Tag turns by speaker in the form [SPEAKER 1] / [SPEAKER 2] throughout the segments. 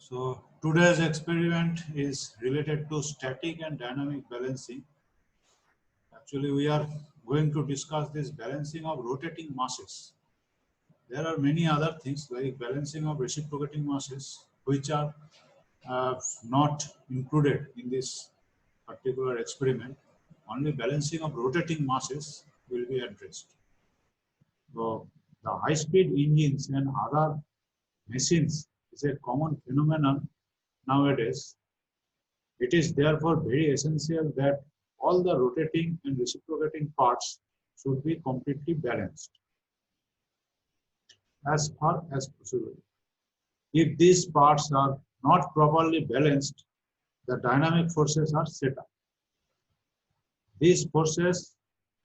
[SPEAKER 1] So today's experiment is related to static and dynamic balancing. Actually, we are going to discuss this balancing of rotating masses. There are many other things like balancing of reciprocating masses, which are not included in this particular experiment. Only balancing of rotating masses will be addressed. So the high-speed engines and other machines is a common phenomenon nowadays. It is therefore very essential that all the rotating and reciprocating parts should be completely balanced as far as possible. If these parts are not properly balanced, the dynamic forces are set up. These forces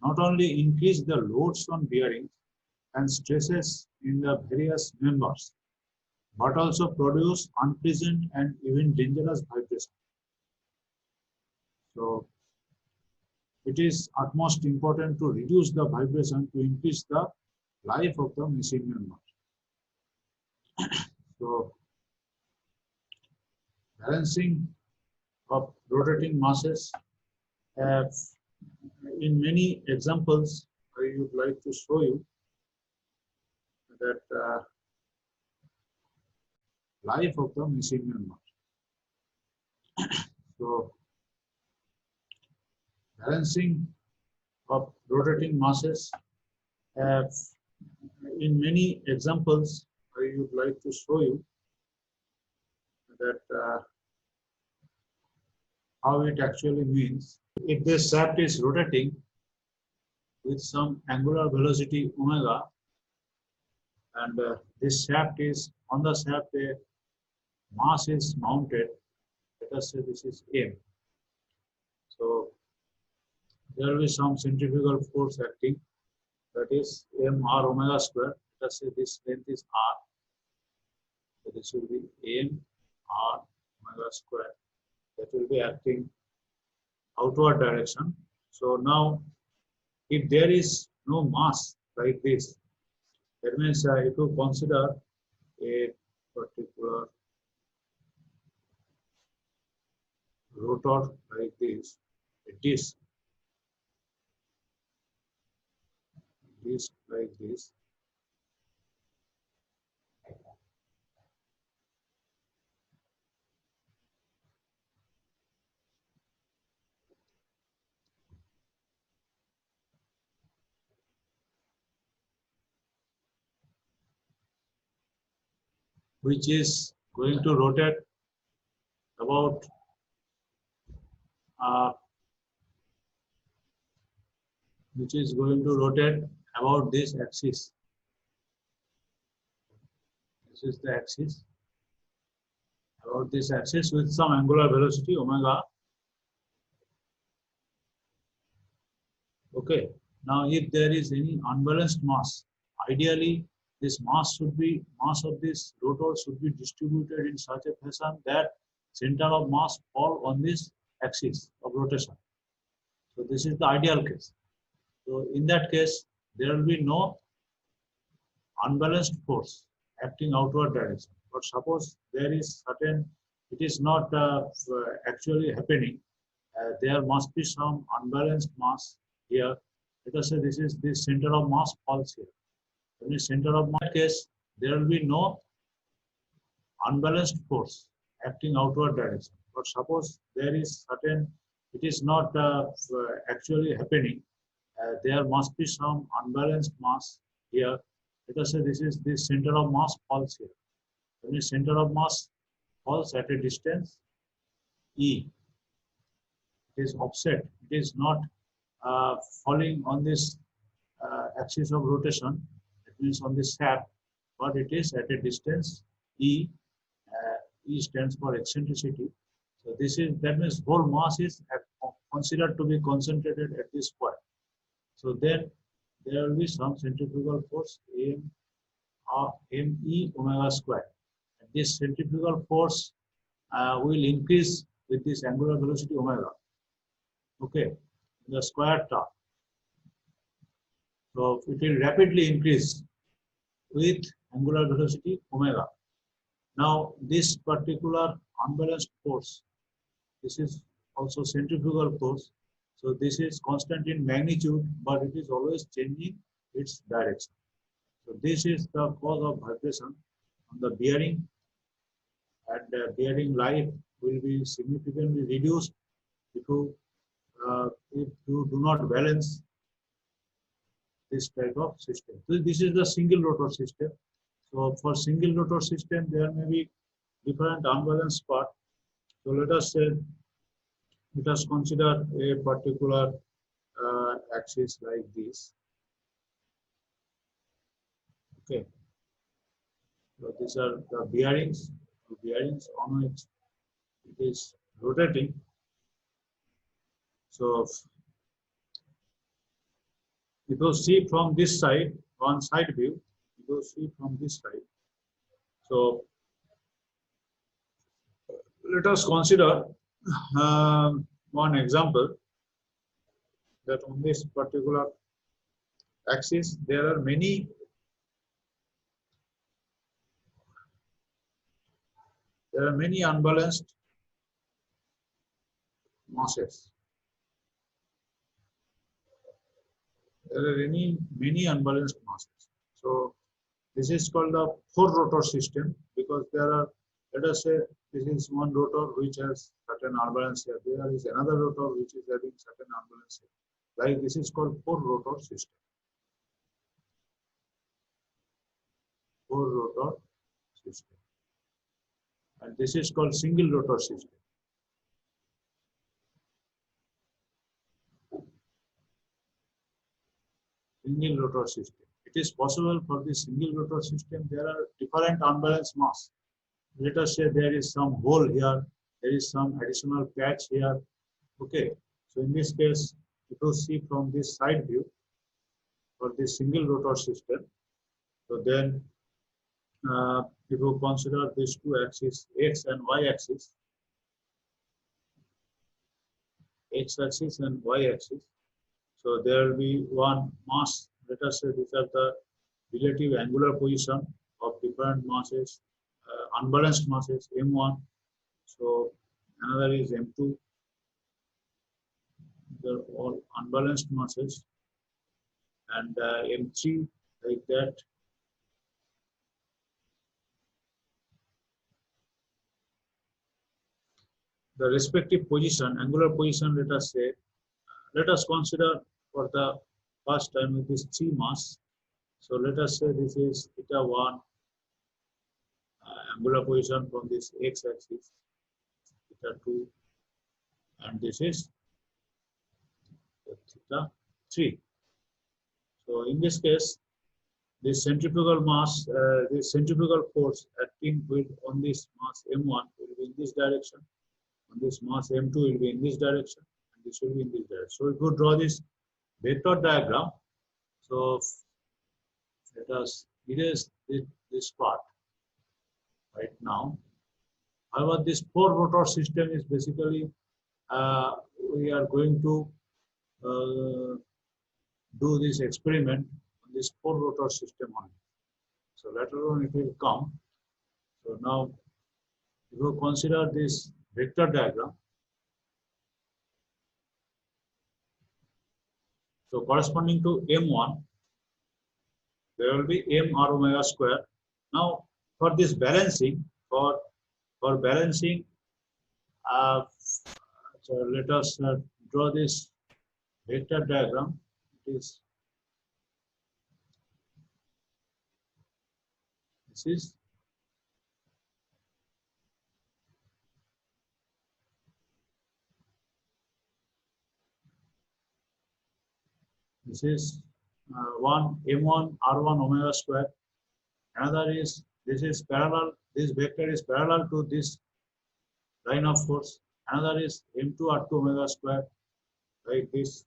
[SPEAKER 1] not only increase the loads on bearings and stresses in the various members, but also produce unpleasant and even dangerous vibration. So it is utmost important to reduce the vibration to increase the life of the machine member. So balancing of rotating masses, in many examples I would like to show you that life of the machine member. So balancing of rotating masses, in many examples I would like to show you that how it actually means. If this shaft is rotating with some angular velocity omega, and this shaft is on the shaft, a mass is mounted. Let us say this is M. So there will be some centrifugal force acting, that is m r omega square. Let us say this length is r. So this will be m r omega square. That will be acting outward direction. So now, if there is no mass like this, that means if you consider a particular rotor like this, a disc like this, which is going to rotate about this axis. This is the axis, about this axis with some angular velocity omega. Okay. Now, if there is any unbalanced mass, ideally this mass of this rotor should be distributed in such a fashion that center of mass fall on this axis of rotation. So this is the ideal case. So in that case, there will be no unbalanced force acting outward direction. But suppose there is certain, it is not actually happening. There must be some unbalanced mass here. Let us say this center of mass falls here. In the center of mass case, there will be no unbalanced force acting outward direction. But suppose there is certain, it is not actually happening. There must be some unbalanced mass here. Let us say this center of mass falls here. When the center of mass falls at a distance E, it is offset. It is not falling on this axis of rotation. It means on this shaft, but it is at a distance E. E stands for eccentricity. So that means whole mass is considered to be concentrated at this point. So then there will be some centrifugal force m e omega square. And this centrifugal force will increase with this angular velocity omega. Okay, the square term. So it will rapidly increase with angular velocity omega. Now this particular unbalanced force, this is also centrifugal force. So this is constant in magnitude, but it is always changing its direction. So this is the cause of vibration on the bearing, and bearing life will be significantly reduced if you do not balance this type of system. So this is the single rotor system. So for single rotor system, there may be different unbalanced part. So let us consider a particular axis like this. Okay. So these are the bearings. The bearings on which it is rotating. So if you see from this side, one side view, if you see from this side. So let us consider one example, that on this particular axis there are many unbalanced masses. There are many unbalanced masses. So this is called the four rotor system, because there are, let us say, this is one rotor which has certain unbalance here. There is another rotor which is having certain unbalance here. Like this is called four rotor system. Four rotor system. And this is called single rotor system. Single rotor system. It is possible for the single rotor system, there are different unbalanced mass. Let us say there is some hole here, there is some additional patch here. Okay, so in this case, if you see from this side view for this single rotor system, so then if you consider these two axes, x and y axis, x-axis and y-axis, so there will be one mass. Let us say these are the relative angular position of different masses, unbalanced masses, M1. So another is M2. They're all unbalanced masses, and M3 like that. The respective position, angular position, let us say, let us consider for the first time with this three mass. So let us say this is theta 1 angular position from this x-axis, theta 2, and this is theta 3. So in this case, this centrifugal mass, this centrifugal force acting on this mass M1 will be in this direction, on this mass M2 will be in this direction, and this will be in this direction. So if you draw this vector diagram, so let us erase this part right now. However, this four rotor system is basically, we are going to do this experiment on this four rotor system only. So later on it will come. So now if you consider this vector diagram, so corresponding to M1, there will be M R omega square. Now for this balancing, for balancing, so let us draw this vector diagram. This is one M1 R1 omega square. Another is, this is parallel, this vector is parallel to this line of force. Another is M2 R2 omega square, like this.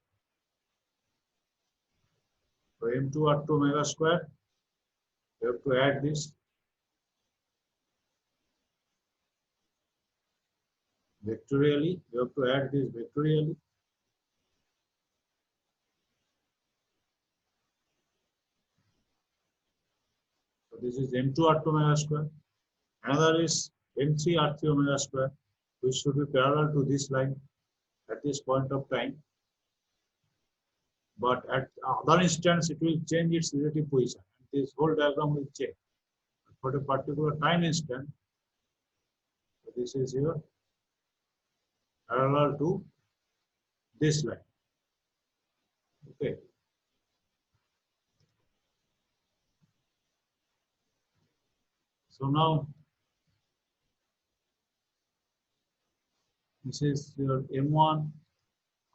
[SPEAKER 1] So M2 R2 omega square, you have to add this vectorially. You have to add this vectorially. So this is M2 R2 omega square. Another is m3 r3 omega square, which should be parallel to this line at this point of time. But at other instance, it will change its relative position. This whole diagram will change. For a particular time instant, so this is here parallel to this line. Okay. So now this is your m1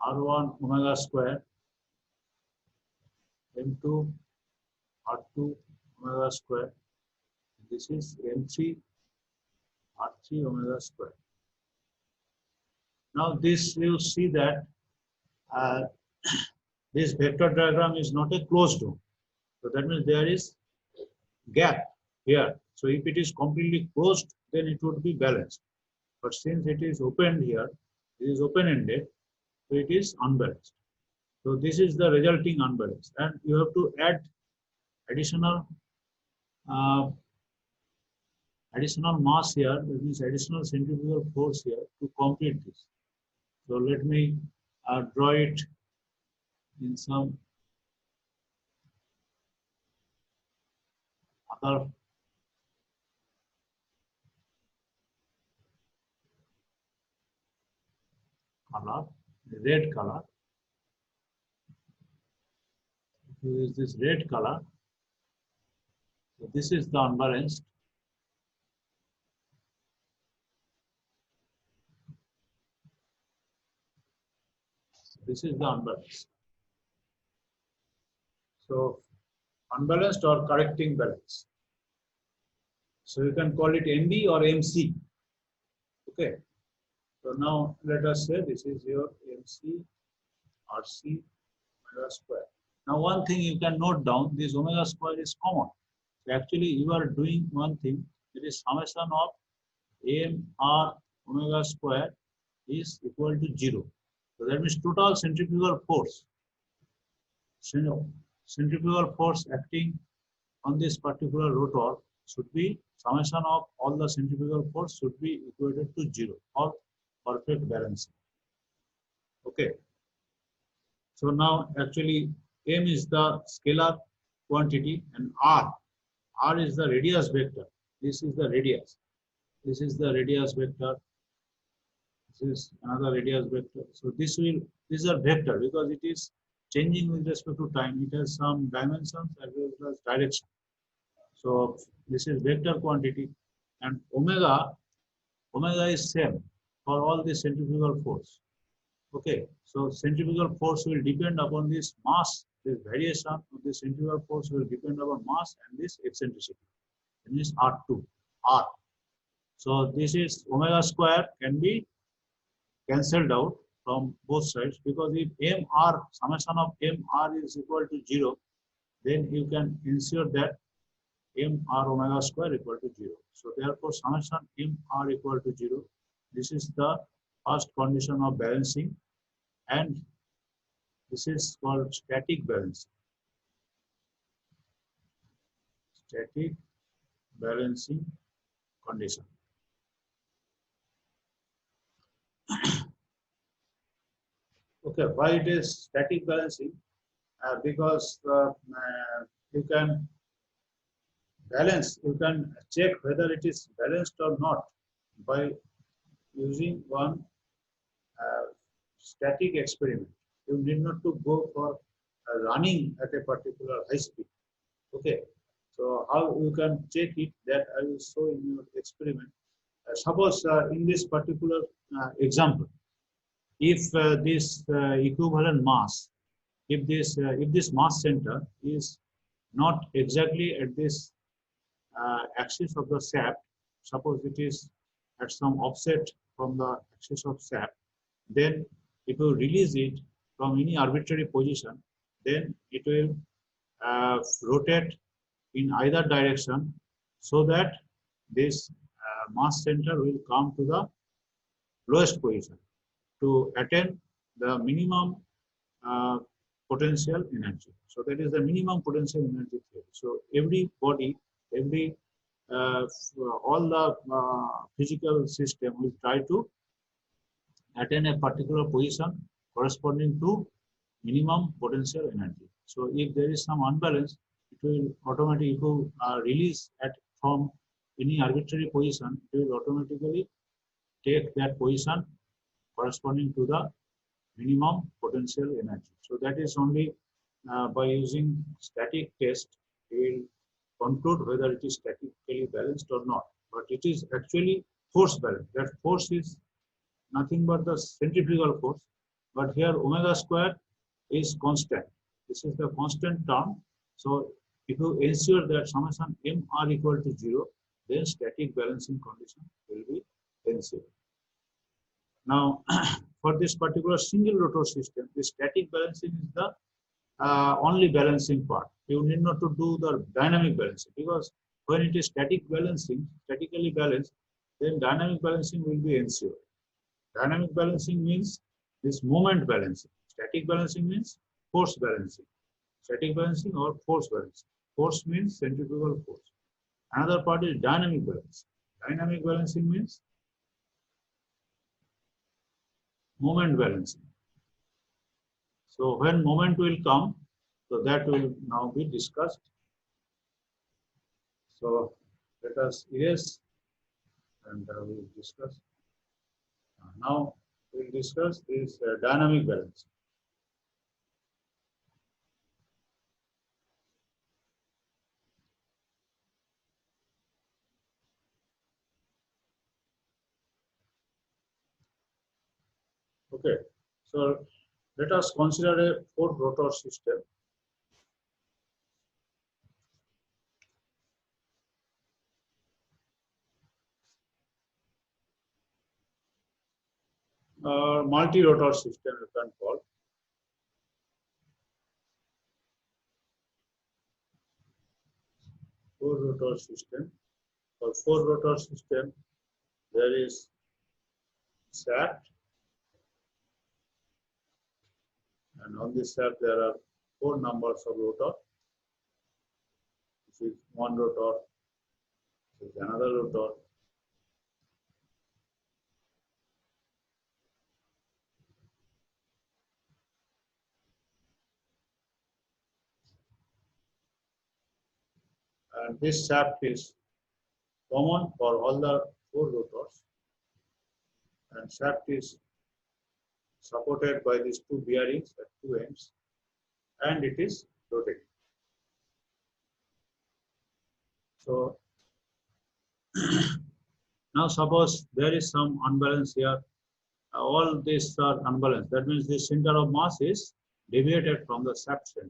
[SPEAKER 1] r1 omega square, m2 r2 omega square. This is m3 r3 omega square. Now this you see that this vector diagram is not a closed dome. So that means there is gap here. So if it is completely closed, then it would be balanced. But since it is opened here, it is open-ended, so it is unbalanced. So this is the resulting unbalance, and you have to add additional mass here, that means additional centrifugal force here to complete this. So let me draw it in some other color, red color. Use this red color. So this is the unbalanced. This is the unbalanced. So unbalanced or correcting balance. So you can call it MB or MC. Okay. So now let us say this is your MC RC omega square. Now one thing you can note down, this omega square is common. So actually you are doing one thing, it is summation of AMR omega square is equal to 0. So that means total centrifugal force. Centrifugal force acting on this particular rotor should be summation of all the centrifugal force should be equated to 0 or perfect balancing. Okay. So now actually m is the scalar quantity and r is the radius vector. This is the radius. This is the radius vector. This is another radius vector. So these are vector because it is changing with respect to time. It has some dimensions as well as direction. So this is vector quantity, and omega is same for all the centrifugal force. Okay, so centrifugal force will depend upon this mass. This variation of the centrifugal force will depend upon mass and this eccentricity. And this R2, R. So this is omega square can be cancelled out from both sides because if mr summation of mr is equal to 0, then you can ensure that mr omega square equal to 0. So therefore summation mr equal to 0. This is the first condition of balancing, and this is called static balancing. Static balancing condition. Okay, why it is static balancing? Because you can balance, you can check whether it is balanced or not by using one static experiment. You need not to go for running at a particular high speed. Okay, so how you can check it, that I will show in your experiment. Suppose in this particular example, if this equivalent mass, if this mass center is not exactly at this axis of the shaft, suppose it is at some offset from the axis of shaft, then if you release it from any arbitrary position, then it will rotate in either direction so that this mass center will come to the lowest position to attain the minimum potential energy. So that is the minimum potential energy theory. So every body, every all the physical system will try to attain a particular position corresponding to minimum potential energy. So if there is some unbalance, it will automatically, if you release at from any arbitrary position, it will automatically take that position corresponding to the minimum potential energy. So that is only by using static test, we will conclude whether it is statically balanced or not. But it is actually force balance. That force is nothing but the centrifugal force. But here omega square is constant. This is the constant term. So if you ensure that summation m are equal to 0, then static balancing condition will be ensured. Now, for this particular single rotor system, the static balancing is the only balancing part. You need not to do the dynamic balancing, because when it is static balancing, statically balanced, then dynamic balancing will be ensured. Dynamic balancing means this moment balancing. Static balancing means force balancing. Static balancing or force balancing. Force means centrifugal force. Another part is dynamic balancing. Dynamic balancing means moment balancing. So when moment will come, so that will now be discussed. So let us erase and we will discuss. Now we will discuss this dynamic balance. Okay, so let us consider a four rotor system. Multi-rotor system you can call. Four rotor system. For four rotor system, there is shaft, and on this shaft there are four numbers of rotor. This is one rotor, this is another rotor, and this shaft is common for all the four rotors, and shaft is supported by these two bearings at two ends, and it is rotating. So now suppose there is some unbalance here. All these are unbalanced. That means the center of mass is deviated from the shaft center.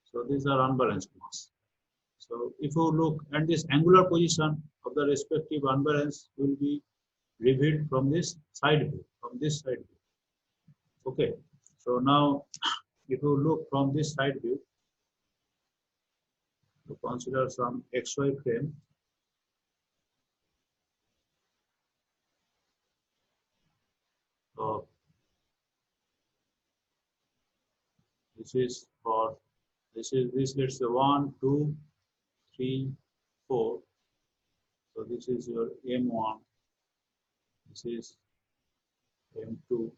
[SPEAKER 1] So these are unbalanced mass. So if you look, and this angular position of the respective unbalance will be revealed from this side view, Okay. So now if you look from this side view, to consider some XY frame. So this is for this, let's say 1, 2, 3, 4. So this is your M1. This is M2.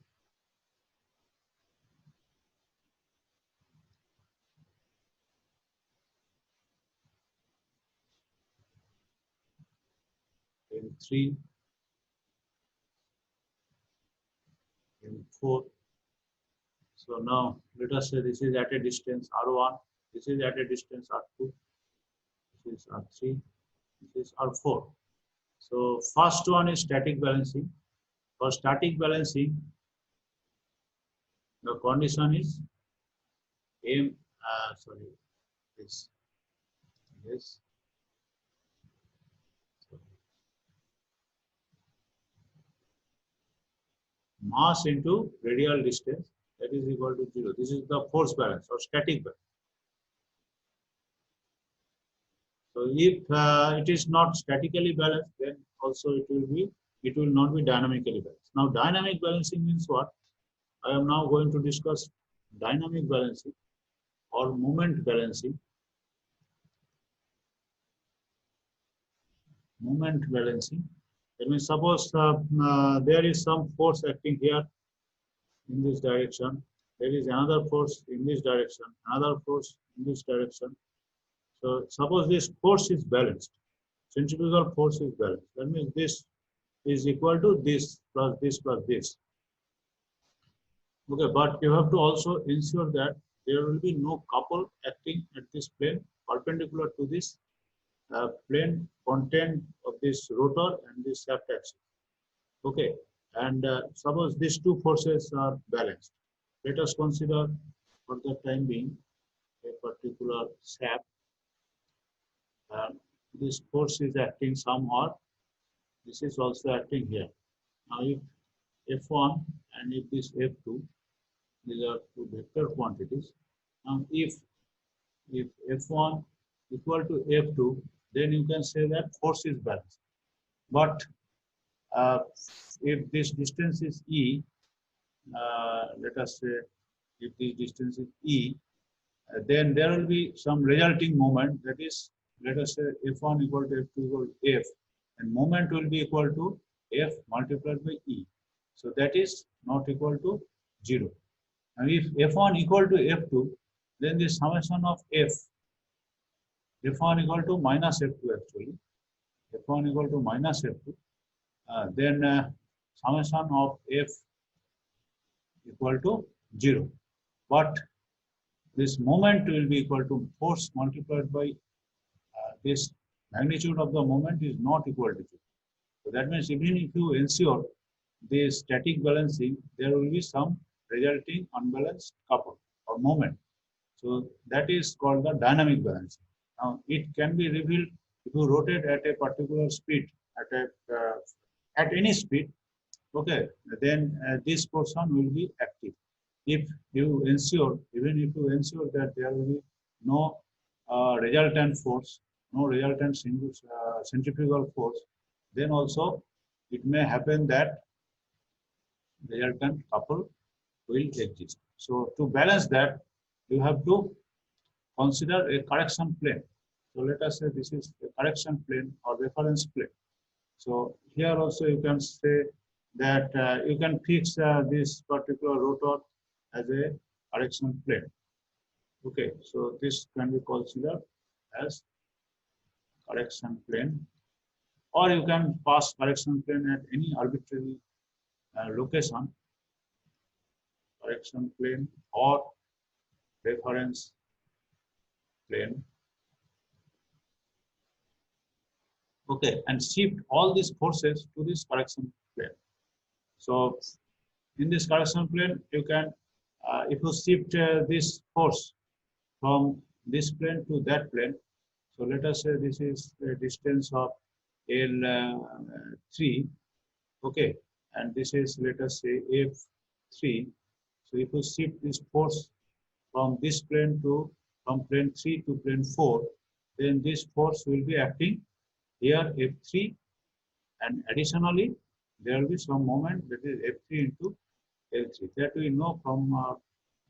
[SPEAKER 1] M3. M4. So now let us say this is at a distance R1, this is at a distance R2, this is R3, this is R4. So first one is static balancing. For static balancing, the condition is this. Mass into radial distance, that is equal to 0. This is the force balance or static balance. So if it is not statically balanced, then also it will not be dynamically balanced. Now dynamic balancing means what? I am now going to discuss dynamic balancing or moment balancing. moment balancing. That means suppose there is some force acting here in this direction. There is another force in this direction, another force in this direction. So suppose this force is balanced, centrifugal force is balanced. That means this is equal to this plus this plus this. Okay, but you have to also ensure that there will be no couple acting at this plane perpendicular to this plane content of this rotor and this shaft axis. Okay, and suppose these two forces are balanced. Let us consider for the time being a particular shaft. This force is acting somewhere. This is also acting here. Now, if F1 and if this F2, these are two vector quantities. Now, if F1 equal to F2, then you can say that force is balanced. But if this distance is E, let us say if this distance is E, then there will be some resulting moment, that is, let us say F1 equal to F2 equal to F, and moment will be equal to F multiplied by E. So that is not equal to 0. And if F1 equal to F2, then the summation of F1 equal to minus F2 actually, F1 equal to minus F2, then summation of F equal to 0. But this moment will be equal to force multiplied by this magnitude of the moment is not equal to 0. So that means even if you ensure the static balancing, there will be some resulting unbalanced couple or moment. So that is called the dynamic balancing. Now it can be revealed if you rotate at a particular speed, at any speed. Okay, then this portion will be active. If you ensure, even if you ensure that there will be no resultant force, no resultant centrifugal force, then also it may happen that resultant couple will exist. So to balance that, you have to consider a correction plane. So let us say this is a correction plane or reference plane. So here also you can say that you can fix this particular rotor as a correction plane. Okay, so this can be considered as correction plane, or you can pass correction plane at any arbitrary location, correction plane or reference plane. Okay, and shift all these forces to this correction plane. So in this correction plane, you can, if you shift this force from this plane to that plane, so let us say this is a distance of L3, okay, and this is, let us say, F3. So if you shift this force from this plane to, from plane 3 to plane 4, then this force will be acting here F3, and additionally there will be some moment that is F3 into L3. That we know from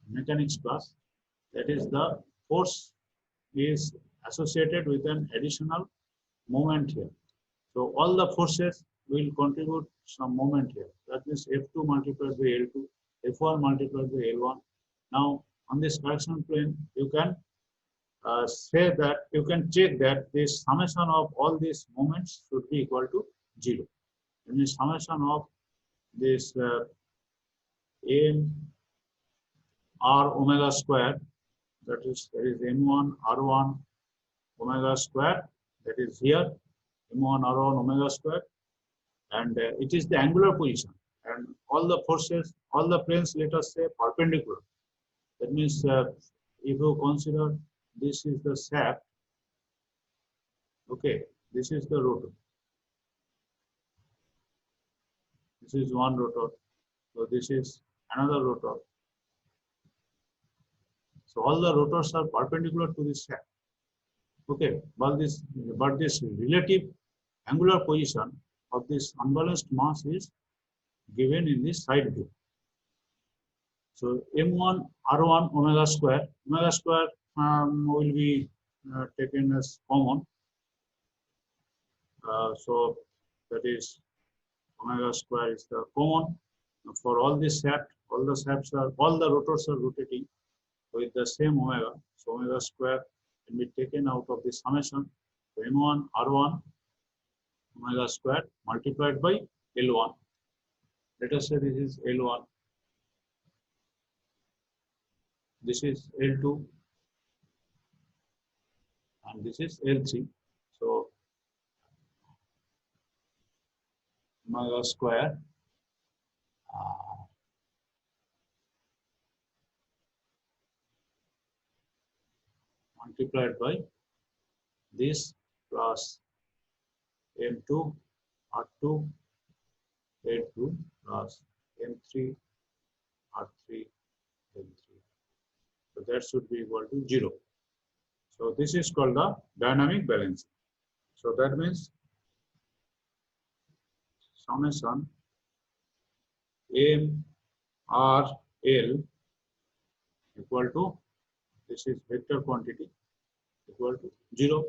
[SPEAKER 1] mechanics class, that is the force is associated with an additional moment here. So all the forces will contribute some moment here. That means F2 multiplied by L2, F1 multiplied by L1. Now on this correction plane, you can say that, you can check that this summation of all these moments should be equal to 0. That means summation of this M R omega square, that is M1 R1 omega square, that is here M1 R1 omega square, and it is the angular position, and all the forces, all the planes, let us say perpendicular. That means if you consider this is the shaft, okay, this is the rotor, this is one rotor, so this is another rotor. So all the rotors are perpendicular to this shaft. Okay, but this relative angular position of this unbalanced mass is given in this side view. So M1 R1 omega square will be taken as common. So that is omega square is the common for all the shaft. All the rotors are rotating with the same omega. So omega square can be taken out of the summation. So M1 R1 omega square multiplied by L1. Let us say this is L1. This is L2 and this is L3. So omega square multiplied by this plus M2 R2 L2 plus M3 R3 M3. So that should be equal to 0. So this is called the dynamic balancing. So that means summation M R L equal to, this is vector quantity, equal to 0.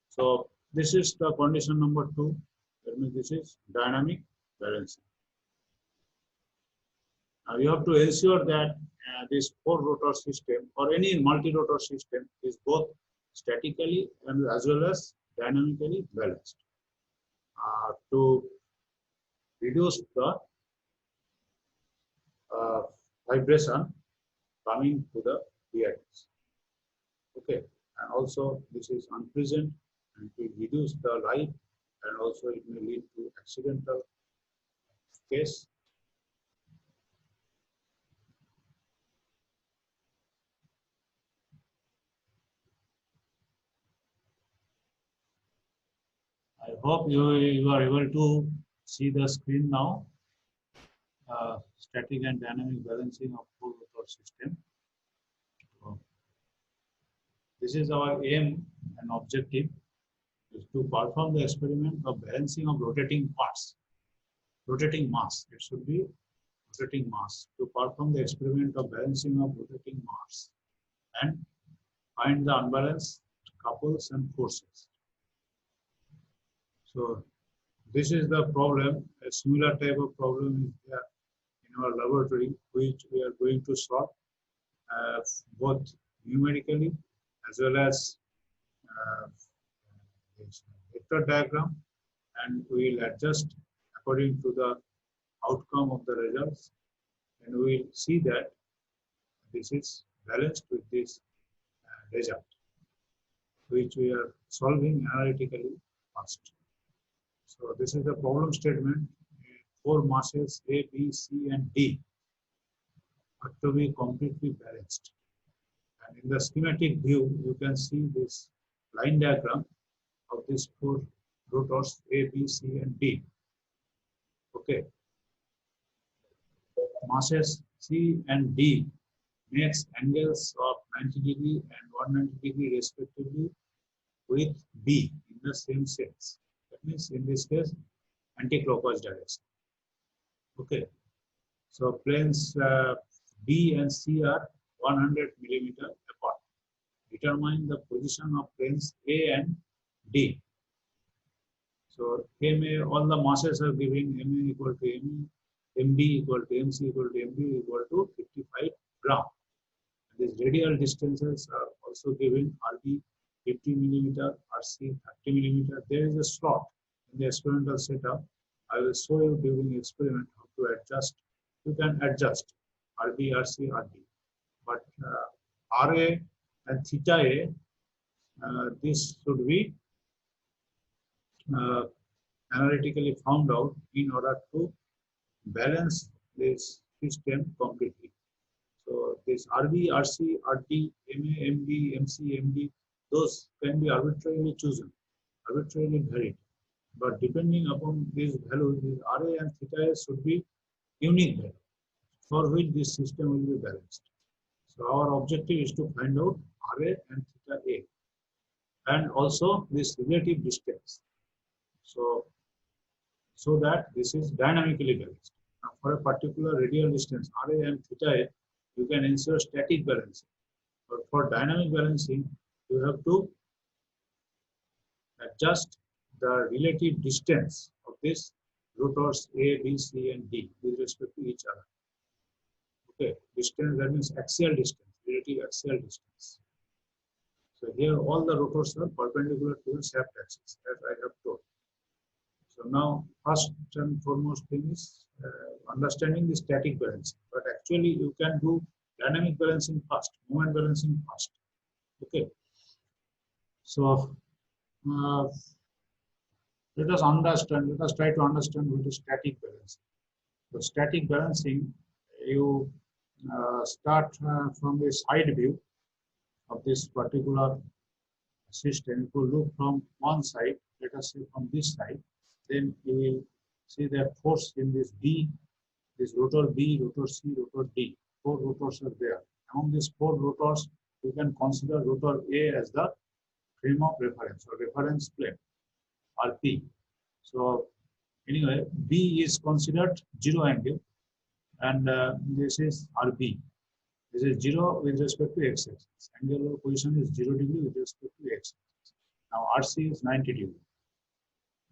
[SPEAKER 1] So this is the condition number 2. That means this is dynamic balancing. Now you have to ensure that this 4-rotor system or any multi-rotor system is both statically and as well as dynamically balanced to reduce the vibration coming to the BIDs. Okay, and also this is unpleasant and it will reduce the life and also it may lead to accidental case. I hope you are able to see the screen now. Static and dynamic balancing of 4-rotor system. So this is our aim and objective, is to perform the experiment of balancing of rotating parts, rotating mass. It should be rotating mass, to perform the experiment of balancing of rotating mass and find the unbalanced couples and forces. So this is the problem. A similar type of problem is there in our laboratory, which we are going to solve both numerically as well as vector diagram, and we will adjust according to the outcome of the results, and we will see that this is balanced with this result, which we are solving analytically first. So this is the problem statement. 4 masses A, B, C, and D are to be completely balanced. And in the schematic view, you can see this line diagram of these 4 rotors A, B, C, and D. Okay. Masses C and D makes angles of 90 degree and 190 degree respectively with B in the same sense. That means in this case, anti-clockwise direction. Okay. So planes B and C are 100 millimeter apart. Determine the position of planes A and D. So MA, all the masses are given MA equal to ME, MB equal to MC equal to MB equal to 55 gram. And these radial distances are also given, RB 50 millimeter, RC 30 millimeter. There is a slot in the experimental setup. I will show you during the experiment how to adjust. You can adjust RB, RC, RD. But RA and theta A, this should be analytically found out in order to balance this system completely. So this RB, RC, RD, MA, MB, MC, MD, those can be arbitrarily chosen, arbitrarily varied. But depending upon these values, these RA and theta A should be unique value for which this system will be balanced. So our objective is to find out RA and theta A and also this relative distance. So that this is dynamically balanced. Now for a particular radial distance, RA and theta A, you can ensure static balancing. But for dynamic balancing, you have to adjust the relative distance of these rotors A, B, C, and D with respect to each other. Okay, distance, that means axial distance, relative axial distance. So here all the rotors are perpendicular to the shaft axis, as I have told. So now, first and foremost thing is understanding the static balancing. But actually, you can do dynamic balancing first, moment balancing first. Okay. So let us understand. Let us try to understand what is static balancing. So static balancing, you start from the side view of this particular system. If you look from one side, let us say from this side, then you will see that force in this B, this rotor B, rotor C, rotor D. 4 rotors are there. Among these 4 rotors, you can consider rotor A as the frame of reference or reference plane, RP. So anyway, B is considered 0 angle, and this is RB. This is 0 with respect to x-axis. Angular position is 0 degree with respect to x-axis. Now RC is 90 degree.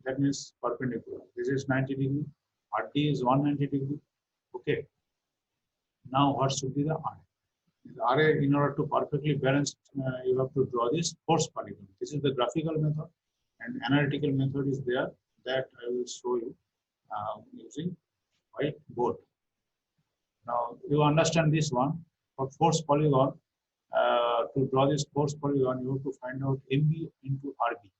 [SPEAKER 1] That means perpendicular. This is 90 degree. RD is 190 degree. Okay. Now what should be the RA? The RA, in order to perfectly balance, you have to draw this force polygon. This is the graphical method, and analytical method is there that I will show you using whiteboard. Now you understand this one. For force polygon, to draw this force polygon, you have to find out MB into RB.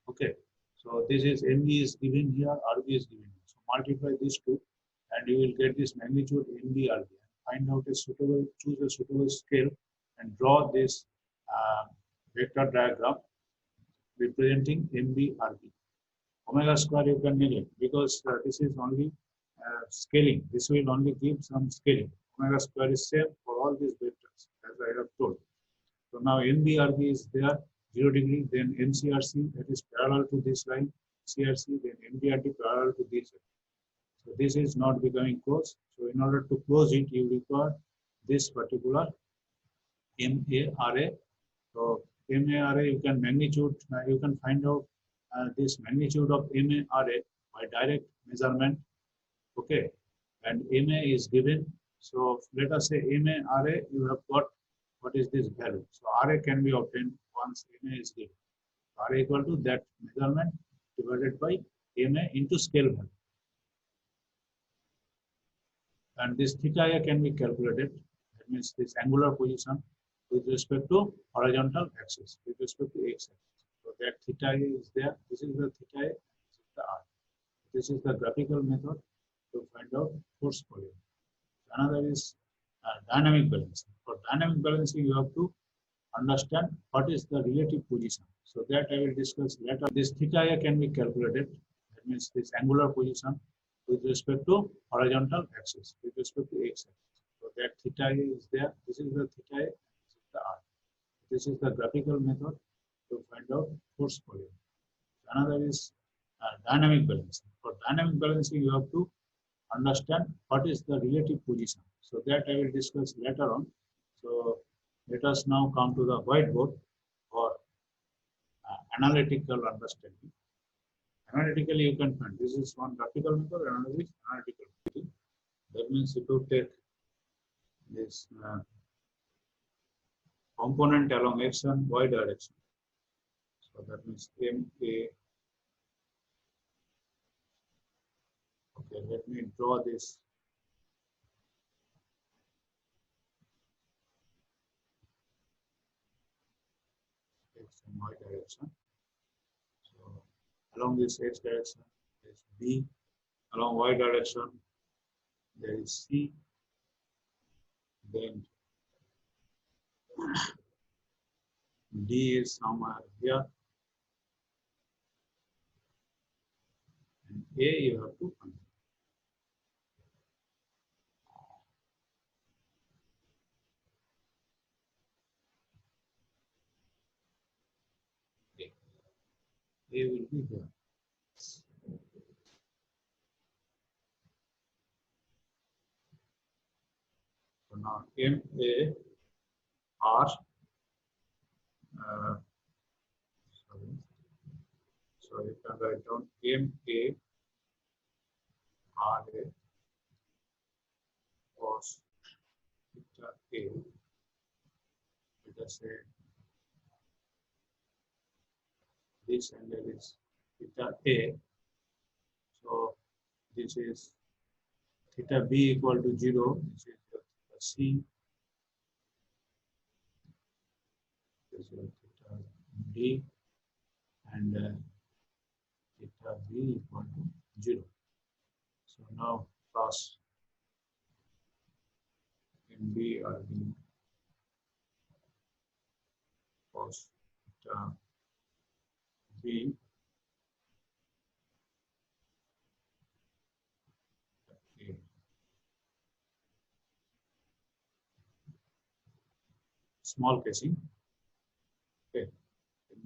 [SPEAKER 1] Okay. So this is MB is given here, RB is given here. So multiply these two, and you will get this magnitude MB RB. Find out a suitable, choose a suitable scale, and draw this vector diagram representing MB RB. Omega square you can neglect because this is only scaling. This will only give some scaling. Omega square is same for all these vectors, as I have told. So now MBRB is there, 0 degree, then MCRC, that is parallel to this line, CRC, then MDRD parallel to this line. So this is not becoming close. So in order to close it, you require this particular MARA. So MARA, you can magnitude, you can find out this magnitude of MARA by direct measurement. Okay, and MA is given. So let us say MARA, you have got what is this value. So RA can be obtained once MA is given. RA equal to that measurement divided by MA into scale value. And this theta A can be calculated. That means this angular position with respect to horizontal axis, with respect to x axis. So that theta A is there. This is the theta A, this is the R. This is the graphical method to find out force polygon. Another is dynamic balancing. For dynamic balancing, you have to understand what is the relative position. So that I will discuss later. This theta A can be calculated. That means this angular position with respect to horizontal axis, with respect to x axis. So that theta A is there. This is the theta A, this is the R. This is the graphical method to find out force polygon. Another is dynamic balancing. For dynamic balancing, you have to understand what is the relative position. So that I will discuss later on. So let us now come to the whiteboard for analytical understanding. Analytically, you can find this is one graphical method, another is analytical method. That means if you take this component along x and y direction. So that means MA. Okay, let me draw this. X and y direction. So along this x direction there is B. Along y direction there is C. Then D is somewhere here. And A you have to find. A will be here. So now MA R you can write down MA RA cos theta A. Let us say this angle is theta A. So this is theta B equal to 0. This is your theta C. This is your theta D. And theta B equal to 0. So now cos MB or B cos theta B A. Small casing. Okay.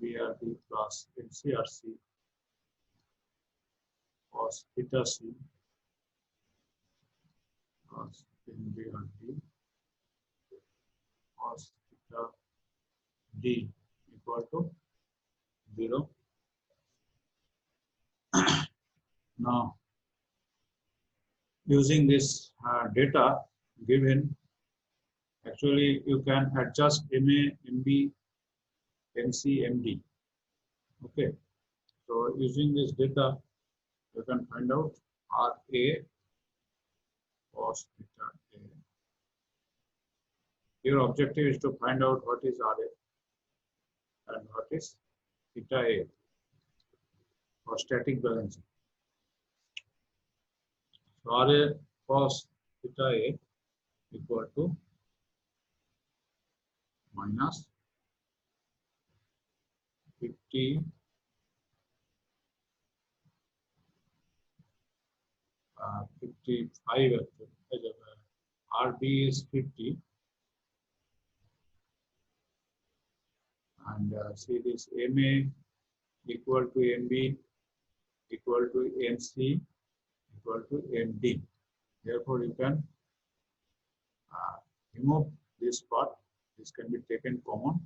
[SPEAKER 1] MBRB plus MCRC cos theta C plus MBRB cos theta D equal to 0. Now, using this data given, actually you can adjust MA, MB, MC, MD. Okay. So using this data, you can find out RA cos theta A. Your objective is to find out what is RA and what is theta A for static balancing. So RA cos theta A equal to minus 50 55 actually. RB is 50 and see this MA equal to MB equal to MC equal to MD. Therefore, you can remove this part. This can be taken common.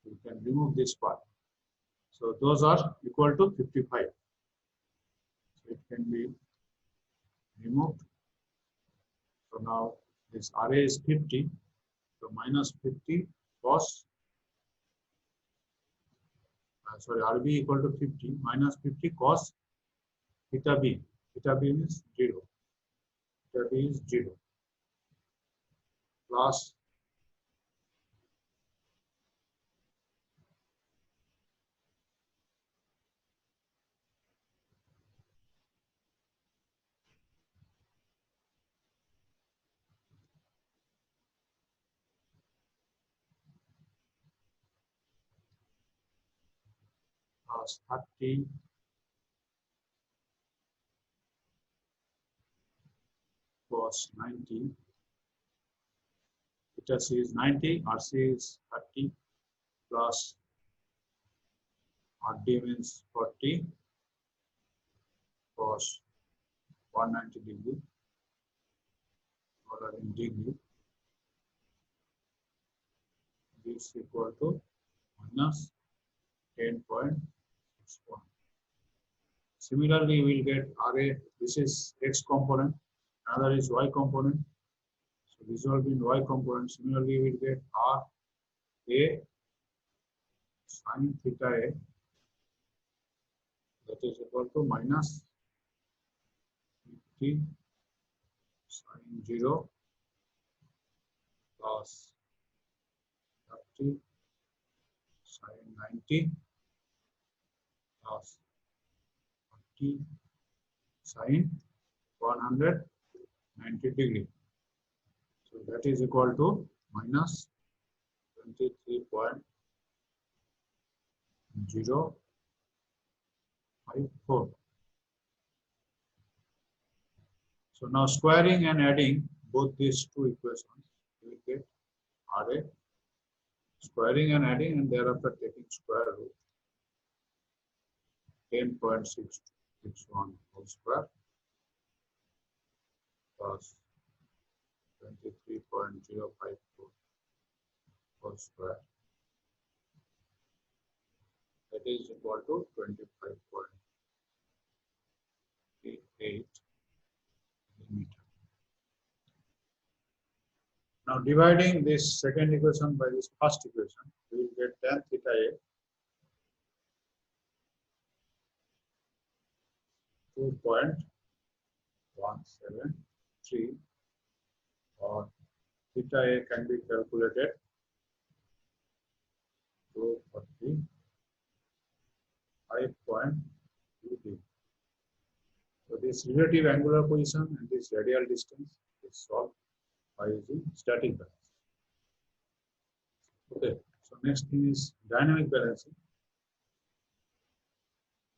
[SPEAKER 1] You can remove this part. So those are equal to 55. So it can be removed. So now this RA is 50. So minus 50 cos, RB equal to 50 minus 50 cos theta B. Theta B is 0. Theta B is 0 plus plus 30 cos 90. Theta C is 90, RC is 30 plus RD means 40 cos 190 degree or in degree. This equal to minus 10.61. Similarly, we will get RA. This is X component, another is Y component. So this will be in Y component. Similarly, we will get RA sin theta A, that is equal to minus 50 sin 0 plus 30 sin 90 plus 40 sin 190 degree. So that is equal to minus 23.054. So now squaring and adding both these two equations, we will get RA. Squaring and adding, and thereafter taking square root 10.661 whole square plus 23.054 whole square that is equal to 25.88 meter. Now dividing this second equation by this first equation, we will get tan theta A 2.173, or theta A can be calculated to 45.2 degree. So this relative angular position and this radial distance is solved by using static balance. Okay, so next thing is dynamic balancing.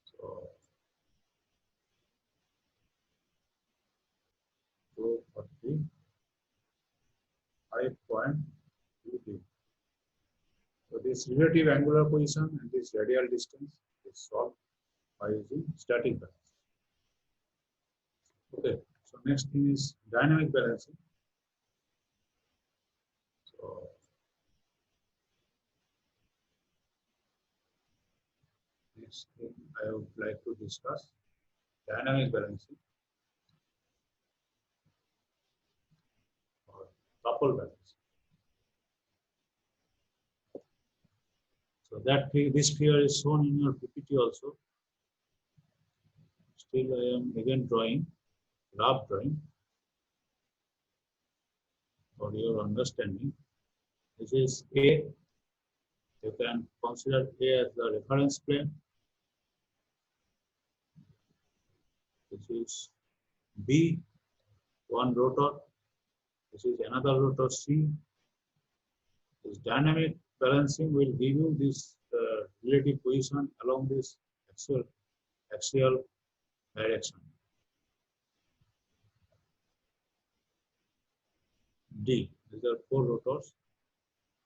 [SPEAKER 1] So 5.2 degree. So this relative angular position and this radial distance is solved by using static balance. Okay, so next thing is dynamic balancing. So next thing I would like to discuss dynamic balancing or couple balancing. So that this figure is shown in your PPT also. Still I am again drawing, rough drawing for your understanding. This is A. You can consider A as the reference plane. This is B, one rotor. This is another rotor C. This dynamic balancing will give you this relative position along this axial direction. D. These are four rotors.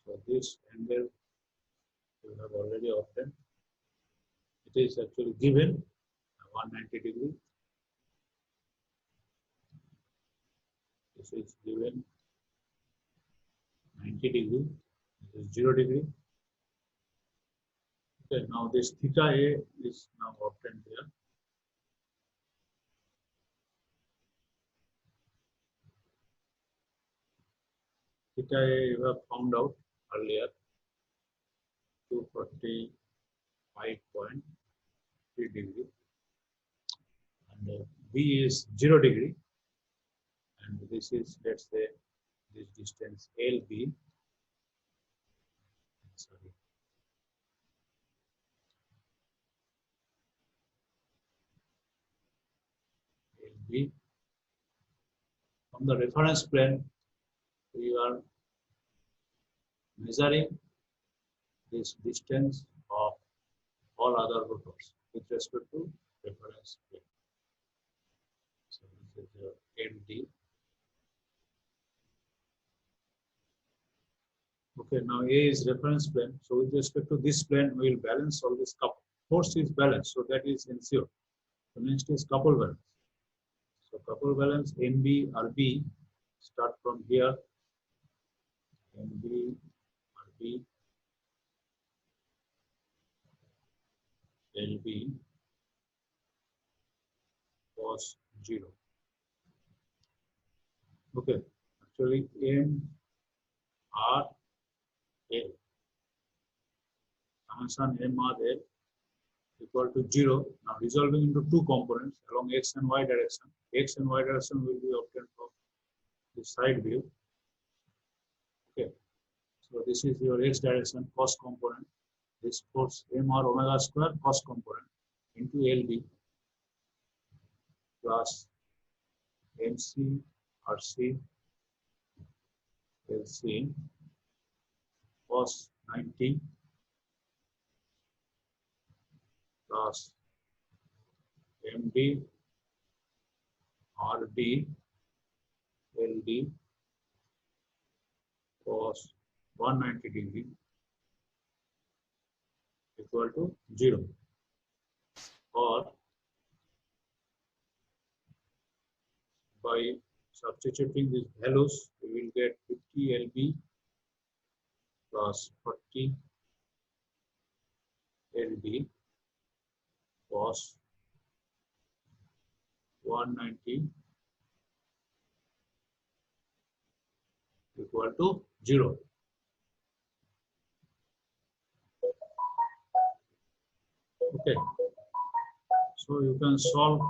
[SPEAKER 1] So this angle you have already obtained. It is actually given 190 degree. This is given 90 degree. This is 0 degree. Okay, now this theta A is now obtained here. Theta A you have found out earlier, 245.3 degree, and B is 0 degree, and this is, let's say, this distance LB. Sorry. LB. From the reference plane, we are measuring this distance of all other rotors with respect to reference plane. So this is your MD. Okay, now A is reference plane. So with respect to this plane, we will balance all this couple. Force is balanced, so that is ensured. So next is couple balance. So couple balance NB RB, start from here. NB RB LB cos 0. Okay, actually M R L, summation M R L equal to 0. Now resolving into two components along X and Y direction. X and Y direction will be obtained from the side view. Okay, so this is your X direction cos component. This force M R omega square cos component into LB plus MC RC LC cos 90 plus MD RD LD cos 190 degree equal to 0. Or by substituting these values, we will get 50 LB plus 40 LD cos 190 equal to 0. Okay, so you can solve,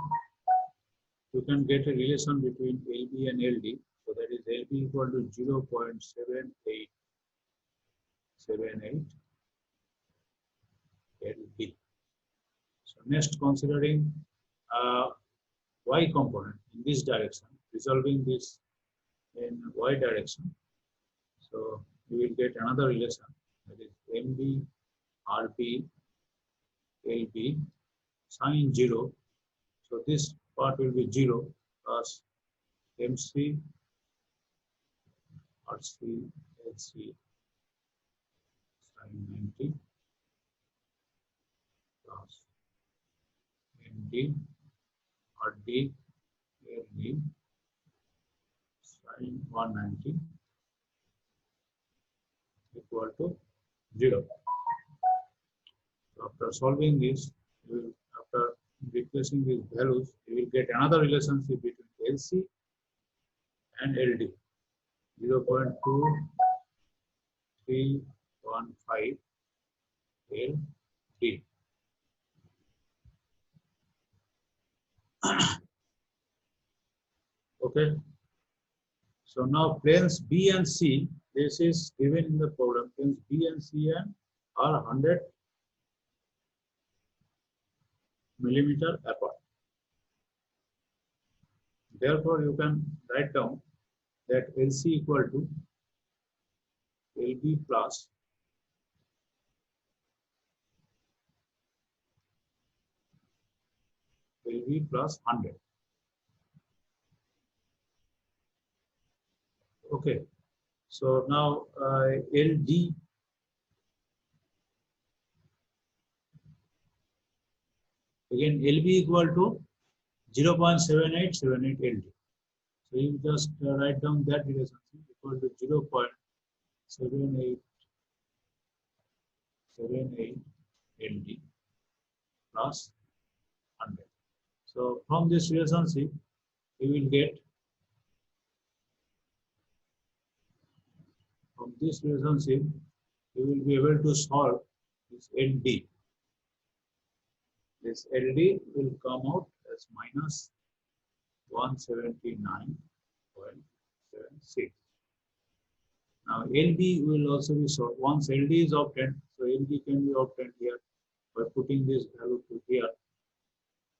[SPEAKER 1] you can get a relation between LB and LD. So that is LB equal to 0.7878 LB. So next, considering y component in this direction, resolving this in y direction. So you will get another relation, that is MB RB LB sine 0. So this part will be 0 plus MC RC LC sine 90 plus MD RD LD sine 190 equal to 0. So after solving this, after replacing these values, you will get another relationship between LC and LD, 0.2315 LD. Okay. So now planes B and C, this is given in the problem. Planes B and C are 100 millimeter apart. Therefore, you can write down that LC equal to LB plus LB plus 100. Okay. So now LD again LB equal to 0.7878 LD. So you just write down that relationship equal to 0.7878 LD plus 100. So from this relationship, you will get, from this relationship, you will be able to solve this LD. This LD will come out as minus 179.76. Now LB will also be solved. Once LD is obtained, so LB can be obtained here by putting this value to here.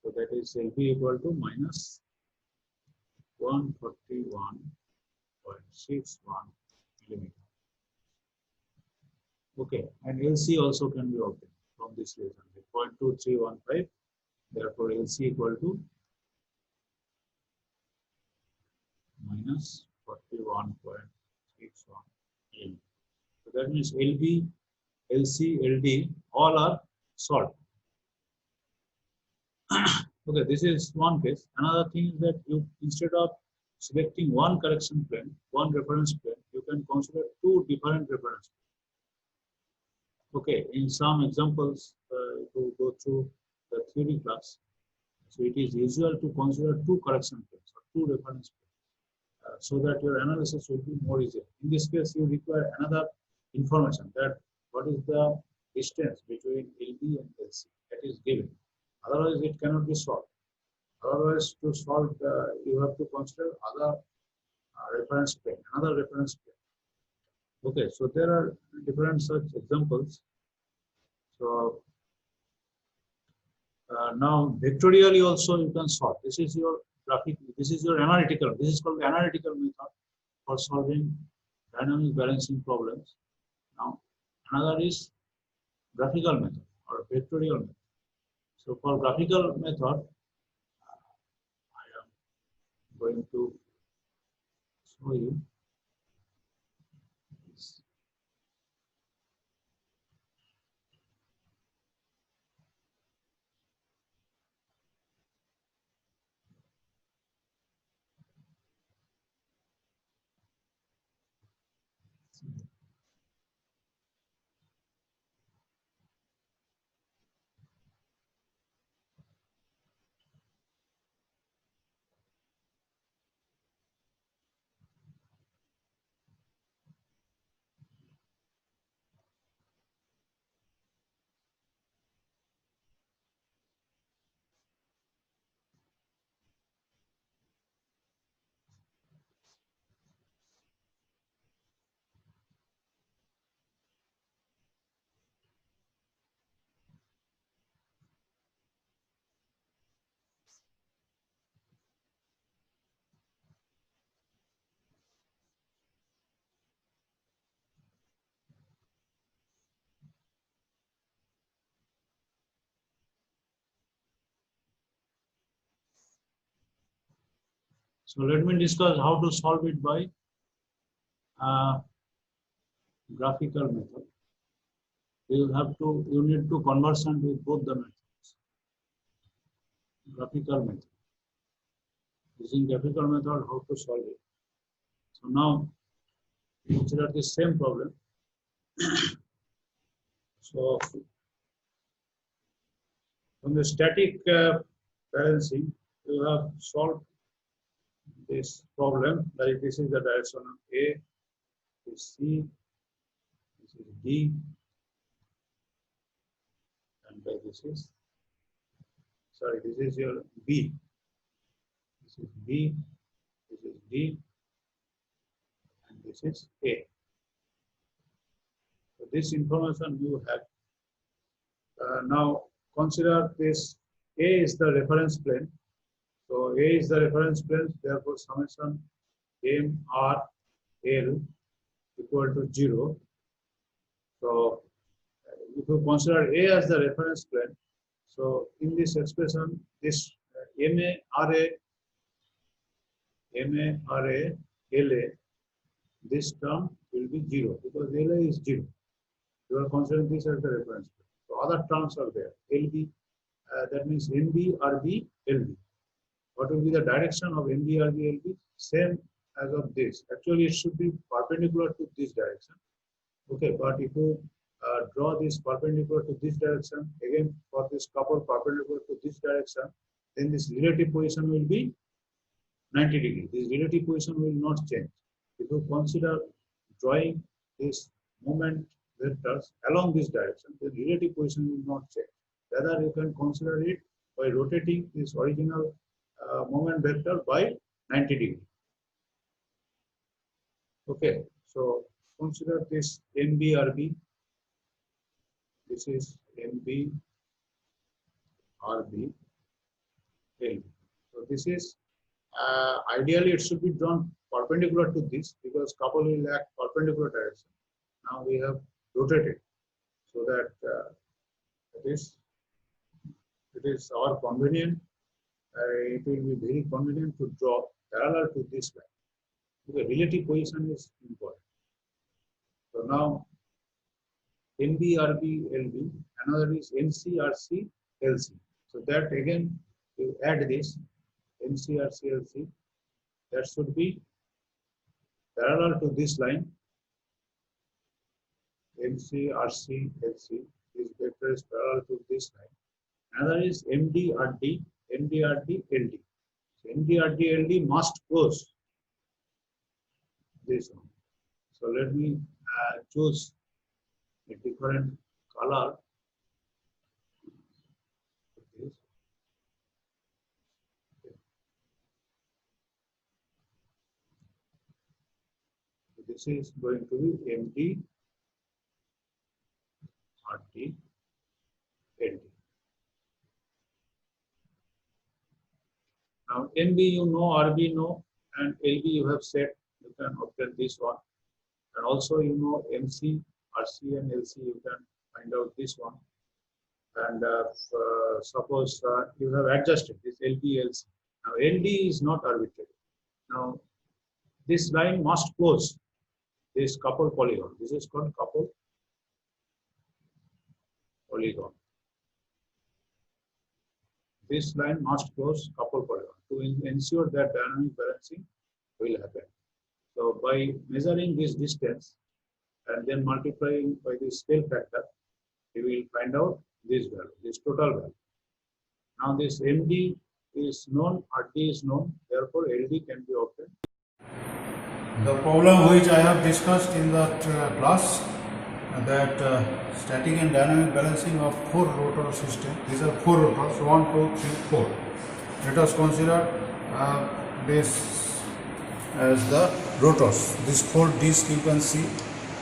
[SPEAKER 1] So that is LB equal to minus 141.61 millimeter. Okay, and LC also can be obtained from this relationship, 0.2315. Therefore, LC equal to minus 41.61 millimeter. So that means LB, LC, LD all are solved. Okay, this is one case. Another thing is that you, instead of selecting one correction plane, one reference plane, you can consider two different reference planes. Okay, in some examples, to go through the theory class, so it is usual to consider two correction planes or two reference planes, so that your analysis will be more easier. In this case, you require another information, that what is the distance between LB and LC, that is given. Otherwise, it cannot be solved. Otherwise, to solve, you have to consider other reference plane, another reference plane. Okay, so there are different such examples. So now vectorially also you can solve. This is your graphic, this is your analytical, this is called the analytical method for solving dynamic balancing problems. Now another is graphical method or vectorial method. So for graphical method, I am going to show you this. So let me discuss how to solve it by graphical method. You need to conversion with both the methods. Graphical method. Using graphical method, how to solve it. So now consider the same problem. So from the static balancing, you have solved this problem. Like this is the direction of A, this is C, this is D, and this is your B. This is B, this is D, and this is A. So this information you have. Now consider this A is the reference plane. So A is the reference plane, therefore summation M R L equal to 0. So if you consider A as the reference plane, so in this expression, this MA, LA, this term will be 0 because LA is 0. You are considering this as the reference plane. So other terms are there. LB, that means MB, RB, LB. What will be the direction of MB, RB, LB? Same as of this. Actually, it should be perpendicular to this direction. Okay, but if you draw this perpendicular to this direction, again for this couple perpendicular to this direction, then this relative position will be 90 degrees. This relative position will not change. If you consider drawing this moment vectors along this direction, the relative position will not change. Rather, you can consider it by rotating this original moment vector by 90 degrees. Okay, so consider this MBRB. This is MB, RB, LB. So this is ideally it should be drawn perpendicular to this because couple will act perpendicular direction. Now we have rotated so that it is our convenient. It will be very convenient to draw parallel to this line. Okay, relative position is important. So now MB, RB, LB, another is MC, RC, LC. So that again, you add this MC, RC, LC, that should be parallel to this line. MC, RC, LC, this vector is parallel to this line. Another is MD, RD, MD, RD, LD. So MD, RD, LD must close this one. So let me choose a different color. This is going to be MD, RD, LD. Now MB you know, RB know, and LB you have set. You can obtain this one, and also you know MC, RC, and LC. You can find out this one. And suppose you have adjusted this LB, LC. Now LD is not arbitrary. Now this line must close this couple polygon. This is called couple polygon. This line must close couple polygon to ensure that dynamic balancing will happen. So by measuring this distance and then multiplying by the scale factor, we will find out this value, this total value. Now this MD is known, RD is known, therefore LD can be obtained.
[SPEAKER 2] The problem which I have discussed in that class, that static and dynamic balancing of 4 rotor system. These are 4 rotors, 1, 2, 3, 4. Let us consider this as the rotors. These 4 discs you can see,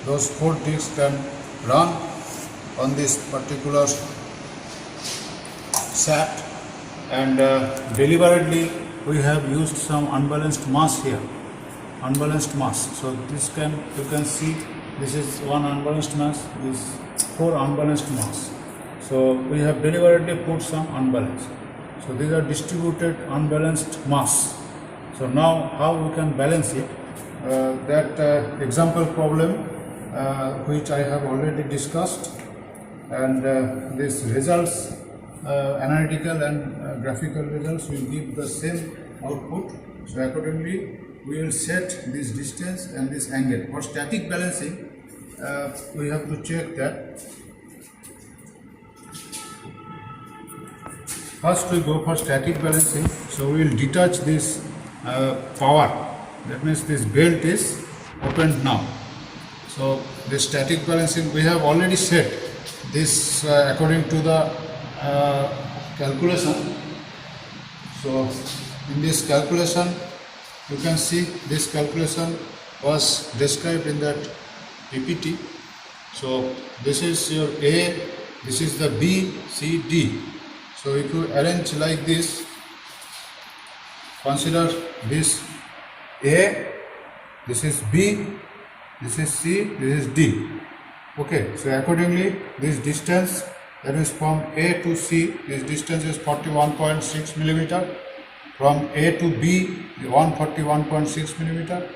[SPEAKER 2] those 4 discs can run on this particular shaft, and deliberately we have used some unbalanced mass here. Unbalanced mass. So this you can see this is one unbalanced mass, this 4 unbalanced mass. So we have deliberately put some unbalance. So these are distributed unbalanced mass. So now how we can balance it? That example problem which I have already discussed, and these results, analytical and graphical results will give the same output. So accordingly we will set this distance and this angle. For static balancing we have to check that. First we go for static balancing. So we will detach this power, that means this belt is opened now. So the static balancing we have already set this according to the calculation. So in this calculation you can see this calculation was described in that PPT. So this is your A, this is the B, C, D. So if you arrange like this, consider this A, this is B, this is C, this is D. Okay, so accordingly this distance, that is from A to C, this distance is 41.6 millimeter. From A to B, 141.6 millimeter,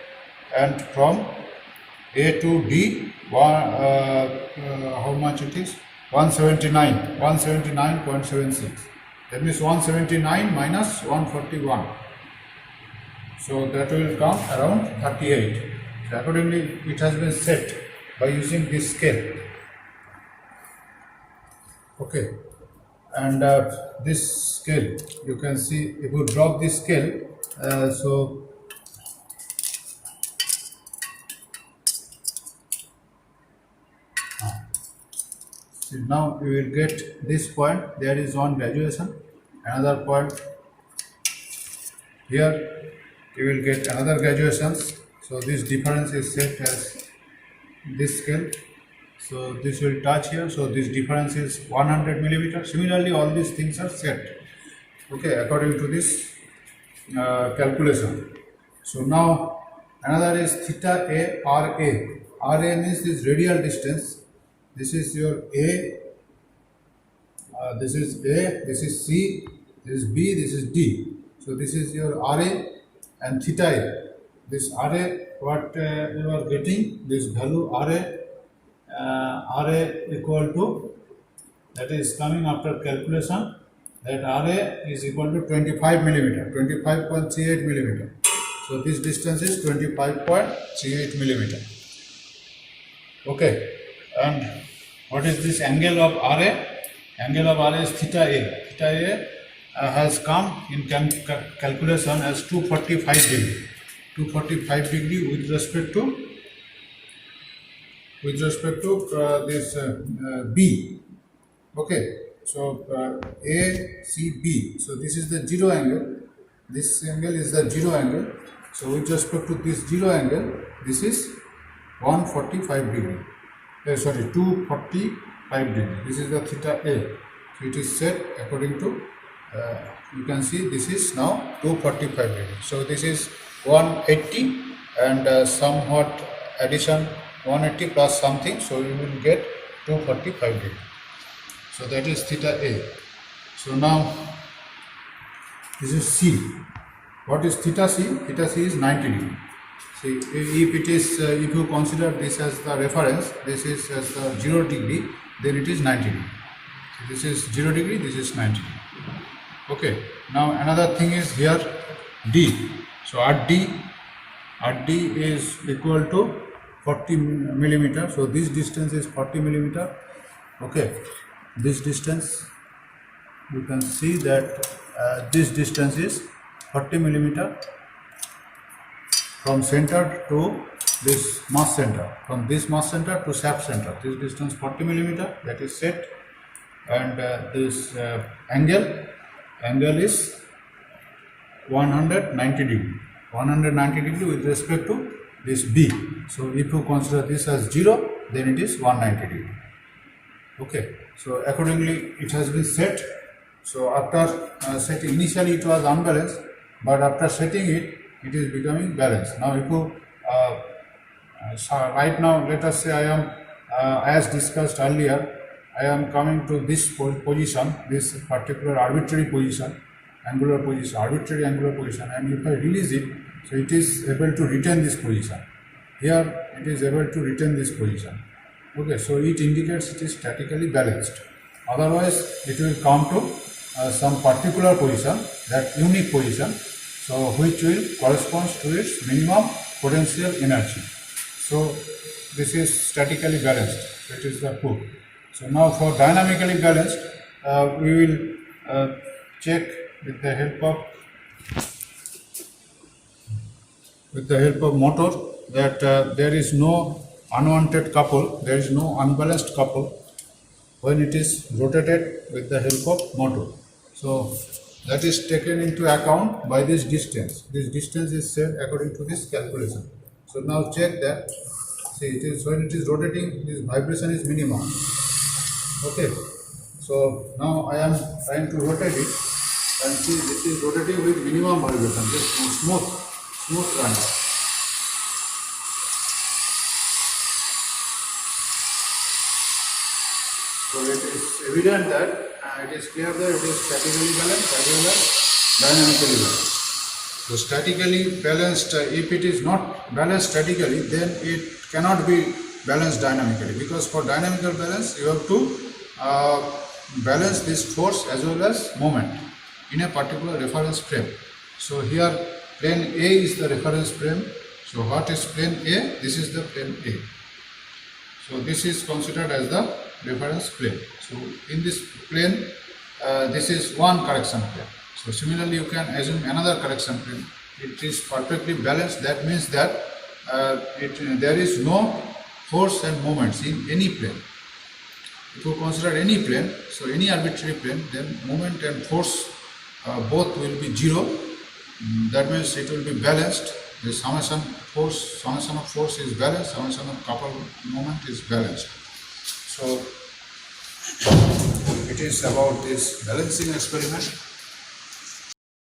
[SPEAKER 2] and from A to D, how much it is? 179.76. That means 179 minus 141. So that will come around 38. So accordingly, it has been set by using this scale. Okay, and this scale, you can see if you drop this scale, so now you will get this point. There is one graduation, another point here you will get another graduations. So this difference is set as this scale. So this will touch here. So this difference is 100 millimeter. Similarly, all these things are set. Okay, according to this calculation. So now another is theta A RA. RA means this radial distance. This is your A. This is A. This is C. This is B. This is D. So this is your RA and theta A. This RA, what you are getting, this value RA equal to, that is coming after calculation, that RA is equal to 25 millimeter, 25.38 millimeter. So this distance is 25.38 millimeter. Okay, and what is this angle of RA? Angle of RA is theta A. Theta A has come in calculation as 245 degree. 245 degree with respect to this B. Okay, so ACB. So this is the zero angle. This angle is the zero angle. So with respect to this zero angle, this is 145 degree. 245 degree. This is the theta A. So it is set according to, you can see this is now 245 degree. So this is 180 and somewhat addition 180 plus something, so you will get 245 degree. So that is theta A. So now this is C. What is theta C? Theta C is 90 degree. See, if it is, if you consider this as the reference, this is as the 0 degree, then it is 90 degree. So this is 0 degree, this is 90 degree. Okay. Now another thing is here D. So RD is equal to 40 millimeter. So this distance is 40 millimeter. Okay, this distance, you can see that this distance is 40 millimeter from center to this mass center, from this mass center to shaft center. This distance 40 millimeter, that is set, and this angle is 190 degree. 190 degree with respect to this B. So if you consider this as 0, then it is 190 degree. Okay, so accordingly it has been set. So after setting, initially it was unbalanced, but after setting it, it is becoming balanced. Now if you right now, let us say I am as discussed earlier, I am coming to this position, this particular arbitrary position, angular position, arbitrary angular position, and if I release it, so it is able to retain this position. Here it is able to retain this position. Okay, so it indicates it is statically balanced. Otherwise, it will come to some particular position, that unique position, so which will correspond to its minimum potential energy. So this is statically balanced. So it is the proof. So now for dynamically balanced, we will check with the help of motor that there is no unwanted couple, there is no unbalanced couple when it is rotated with the help of motor. So that is taken into account by this distance. This distance is set according to this calculation. So now check that. See, it is when it is rotating, this vibration is minimum. Okay. So now I am trying to rotate it, and see, this is rotating with minimum vibration, just smooth run. So it is evident that it is clear that it is statically balanced as well as dynamically balanced. So statically balanced, if it is not balanced statically, then it cannot be balanced dynamically, because for dynamical balance you have to balance this force as well as moment in a particular reference frame. So here plane A is the reference frame. So what is plane A? This is the plane A. So this is considered as the reference plane. So in this plane, this is one correction plane. So similarly, you can assume another correction plane. It is perfectly balanced. That means that there is no force and moments in any plane. If you consider any plane, so any arbitrary plane, then moment and force both will be zero. That means it will be balanced. The summation of force is balanced, summation of couple moment is balanced. So it is about this balancing experiment.